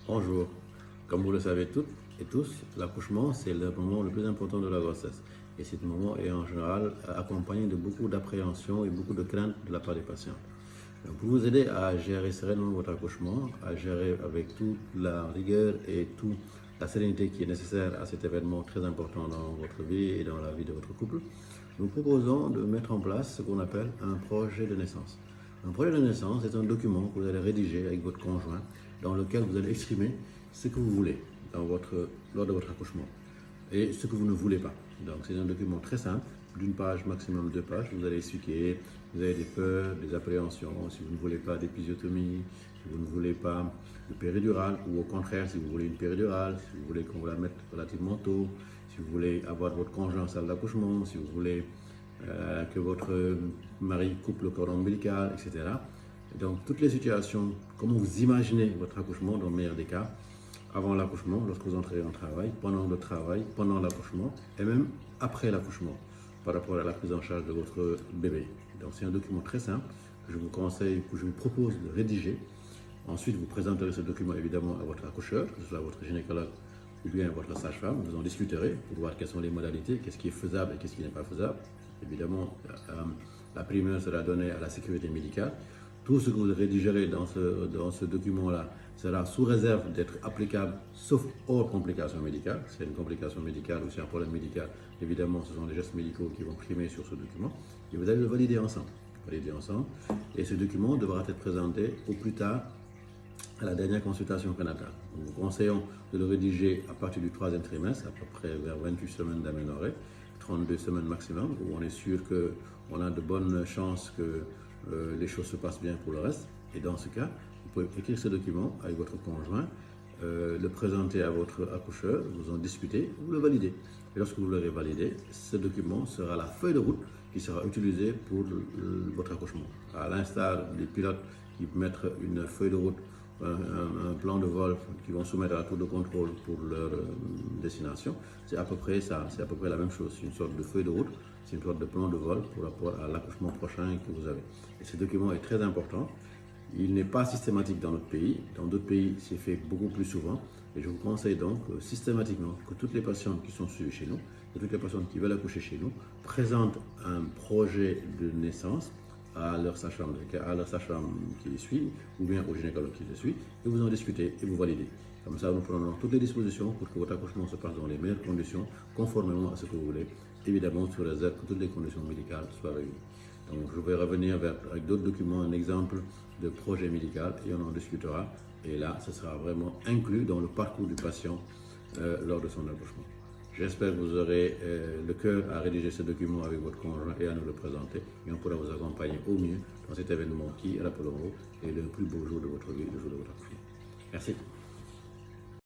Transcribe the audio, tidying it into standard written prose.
Bonjour. Comme vous le savez toutes et tous, l'accouchement, c'est le moment le plus important de la grossesse. Et ce moment est en général accompagné de beaucoup d'appréhension et beaucoup de crainte de la part des patients. Donc, pour vous aider à gérer sereinement votre accouchement, à gérer avec toute la rigueur et toute la sérénité qui est nécessaire à cet événement très important dans votre vie et dans la vie de votre couple, nous proposons de mettre en place ce qu'on appelle un projet de naissance. Un projet de naissance est un document que vous allez rédiger avec votre conjoint dans lequel vous allez exprimer ce que vous voulez lors de votre accouchement et ce que vous ne voulez pas. Donc c'est un document très simple, d'une page, maximum 2 pages. Vous allez expliquer, vous avez des peurs, des appréhensions, si vous ne voulez pas d'épisiotomie, si vous ne voulez pas de péridurale, ou au contraire, si vous voulez une péridurale, si vous voulez qu'on vous la mette relativement tôt, si vous voulez avoir votre conjoint en salle d'accouchement, si vous voulez que votre mari coupe le cordon ombilical, etc. Donc toutes les situations, comment vous imaginez votre accouchement dans le meilleur des cas, avant l'accouchement, lorsque vous entrez en travail, pendant l'accouchement et même après l'accouchement par rapport à la prise en charge de votre bébé. Donc c'est un document très simple que je vous conseille, que je vous propose de rédiger. Ensuite, vous présenterez ce document évidemment à votre accoucheur, que ce soit votre gynécologue ou bien votre sage-femme. Vous en discuterez pour voir quelles sont les modalités, qu'est-ce qui est faisable et qu'est-ce qui n'est pas faisable. Évidemment, la primeur sera donnée à la sécurité médicale. Tout ce que vous rédigerez dans ce document-là sera sous réserve d'être applicable, sauf hors complications médicales. C'est une complication médicale ou c'est un problème médical. Évidemment, ce sont les gestes médicaux qui vont primer sur ce document. Et vous allez le valider ensemble. Et ce document devra être présenté au plus tard à la dernière consultation prénatale. Nous vous conseillons de le rédiger à partir du 3e trimestre, à peu près vers 28 semaines d'aménorrhée, 32 semaines maximum, où on est sûr qu'on a de bonnes chances que les choses se passent bien pour le reste. Et dans ce cas, vous pouvez écrire ce document avec votre conjoint, le présenter à votre accoucheur, vous en discutez, vous le validez. Et lorsque vous l'aurez validé, ce document sera la feuille de route qui sera utilisée pour votre accouchement. À l'instar des pilotes qui mettent une feuille de route, un plan de vol qu'ils vont soumettre à la tour de contrôle pour leur destination, c'est à peu près ça, c'est à peu près la même chose, c'est une sorte de feuille de route, c'est une sorte de plan de vol pour rapport à l'accouchement prochain que vous avez. Et ce document est très important. Il n'est pas systématique dans notre pays. Dans d'autres pays, c'est fait beaucoup plus souvent. Et je vous conseille donc systématiquement que toutes les patientes qui sont suivies chez nous, que toutes les patientes qui veulent accoucher chez nous, présentent un projet de naissance à leur sage-femme qui les suit, ou bien au gynécologue qui les suit, et vous en discutez et vous validez. Comme ça, nous prenons toutes les dispositions pour que votre accouchement se passe dans les meilleures conditions, conformément à ce que vous voulez, évidemment sous réserve que toutes les conditions médicales soient réunies. Donc je vais revenir avec d'autres documents, un exemple de projet médical, et on en discutera. Et là, ce sera vraiment inclus dans le parcours du patient lors de son accouchement. J'espère que vous aurez le cœur à rédiger ce document avec votre conjoint et à nous le présenter. Et on pourra vous accompagner au mieux dans cet événement qui, rappelons-nous, est le plus beau jour de votre vie, le jour de votre accouchement. Merci.